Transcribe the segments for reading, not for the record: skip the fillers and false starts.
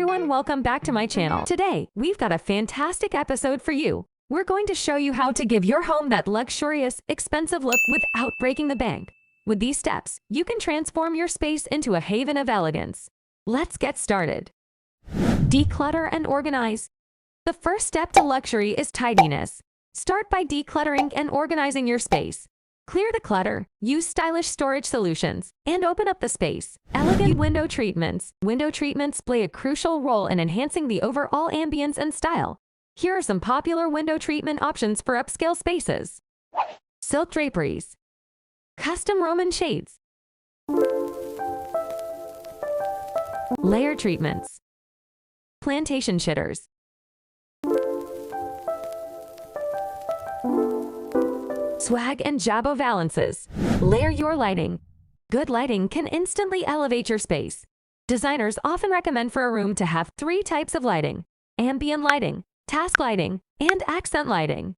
everyone, welcome back to my channel. Today, we've got a fantastic episode for you. We're going to show you how to give your home that luxurious, expensive look without breaking the bank. With these steps, you can transform your space into a haven of elegance. Let's get started. Declutter and organize. The first step to luxury is tidiness. Start by decluttering and organizing your space. Clear the clutter, use stylish storage solutions, and open up the space. Elegant window treatments. Window treatments play a crucial role in enhancing the overall ambience and style. Here are some popular window treatment options for upscale spaces. Silk draperies. Custom Roman shades. Layer treatments. Plantation shitters. Swag and jabot valances. Layer your lighting. Good lighting can instantly elevate your space. Designers often recommend for a room to have 3 types of lighting: ambient lighting, task lighting, and accent lighting.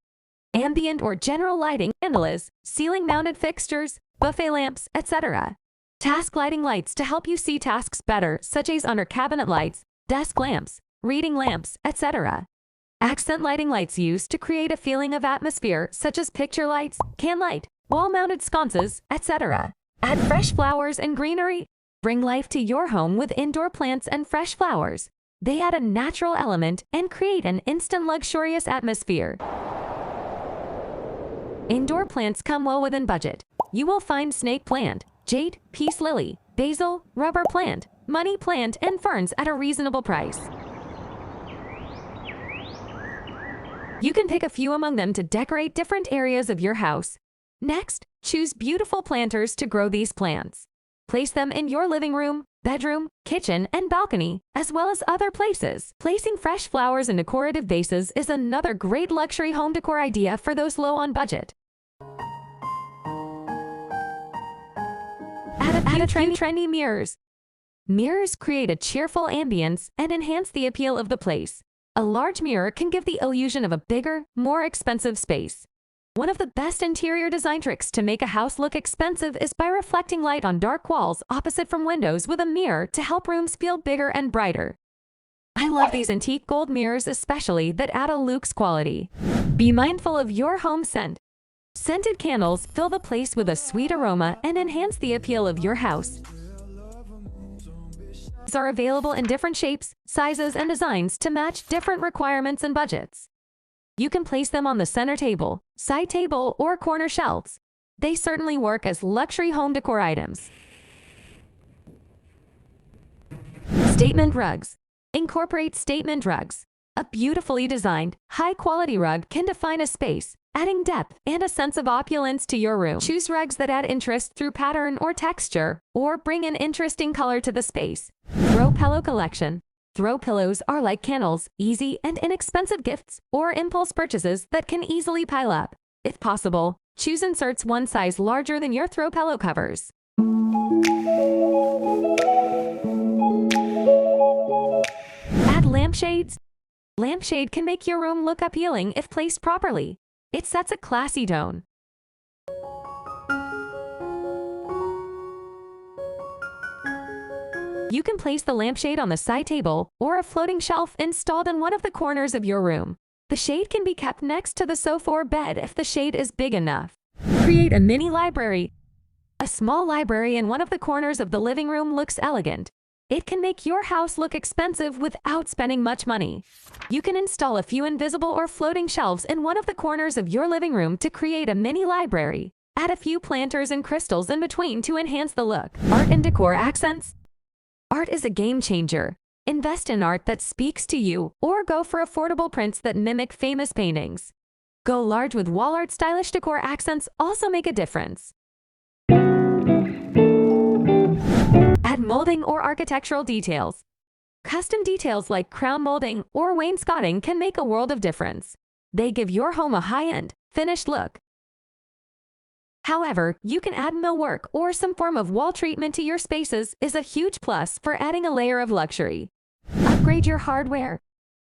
Ambient or general lighting candles, ceiling-mounted fixtures, buffet lamps, etc. Task lighting lights to help you see tasks better, such as under cabinet lights, desk lamps, reading lamps, etc. Accent lighting lights used to create a feeling of atmosphere, such as picture lights, can light, wall-mounted sconces, etc. Add fresh flowers and greenery. Bring life to your home with indoor plants and fresh flowers. They add a natural element and create an instant luxurious atmosphere. Indoor plants come well within budget. You will find snake plant, jade, peace lily, basil, rubber plant, money plant, and ferns at a reasonable price. You can pick a few among them to decorate different areas of your house. Next, choose beautiful planters to grow these plants. Place them in your living room, bedroom, kitchen, and balcony, as well as other places. Placing fresh flowers in decorative vases is another great luxury home decor idea for those low on budget. Add a trendy mirrors. Mirrors create a cheerful ambience and enhance the appeal of the place. A large mirror can give the illusion of a bigger, more expensive space. One of the best interior design tricks to make a house look expensive is by reflecting light on dark walls opposite from windows with a mirror to help rooms feel bigger and brighter. I love these antique gold mirrors especially that add a luxe quality. Be mindful of your home scent. Scented candles fill the place with a sweet aroma and enhance the appeal of your house. Are available in different shapes, sizes, and designs to match different requirements and budgets. You can place them on the center table, side table, or corner shelves. They certainly work as luxury home decor items. Statement rugs. Incorporate statement rugs. A beautifully designed, high-quality rug can define a space, adding depth and a sense of opulence to your room. Choose rugs that add interest through pattern or texture, or bring an interesting color to the space. Throw pillow collection. Throw pillows are like candles, easy and inexpensive gifts or impulse purchases that can easily pile up. If possible, choose inserts one size larger than your throw pillow covers. Add lampshades. Lampshade can make your room look appealing if placed properly. It sets a classy tone. You can place the lampshade on the side table or a floating shelf installed in one of the corners of your room. The shade can be kept next to the sofa or bed if the shade is big enough. Create a mini library. A small library in one of the corners of the living room looks elegant. It can make your house look expensive without spending much money. You can install a few invisible or floating shelves in one of the corners of your living room to create a mini library. Add a few planters and crystals in between to enhance the look. Art and decor accents. Art is a game changer. Invest in art that speaks to you, or go for affordable prints that mimic famous paintings. Go large with wall art. Stylish decor accents also make a difference. Add molding or architectural details. Custom details like crown molding or wainscoting can make a world of difference. They give your home a high-end, finished look. However, you can add millwork or some form of wall treatment to your spaces is a huge plus for adding a layer of luxury. Upgrade your hardware.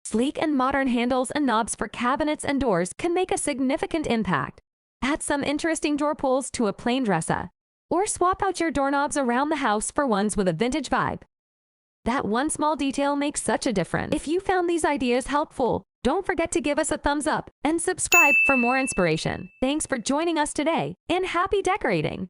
Sleek and modern handles and knobs for cabinets and doors can make a significant impact. Add some interesting door pulls to a plain dresser, or swap out your doorknobs around the house for ones with a vintage vibe. That one small detail makes such a difference. If you found these ideas helpful, don't forget to give us a thumbs up and subscribe for more inspiration. Thanks for joining us today, and happy decorating!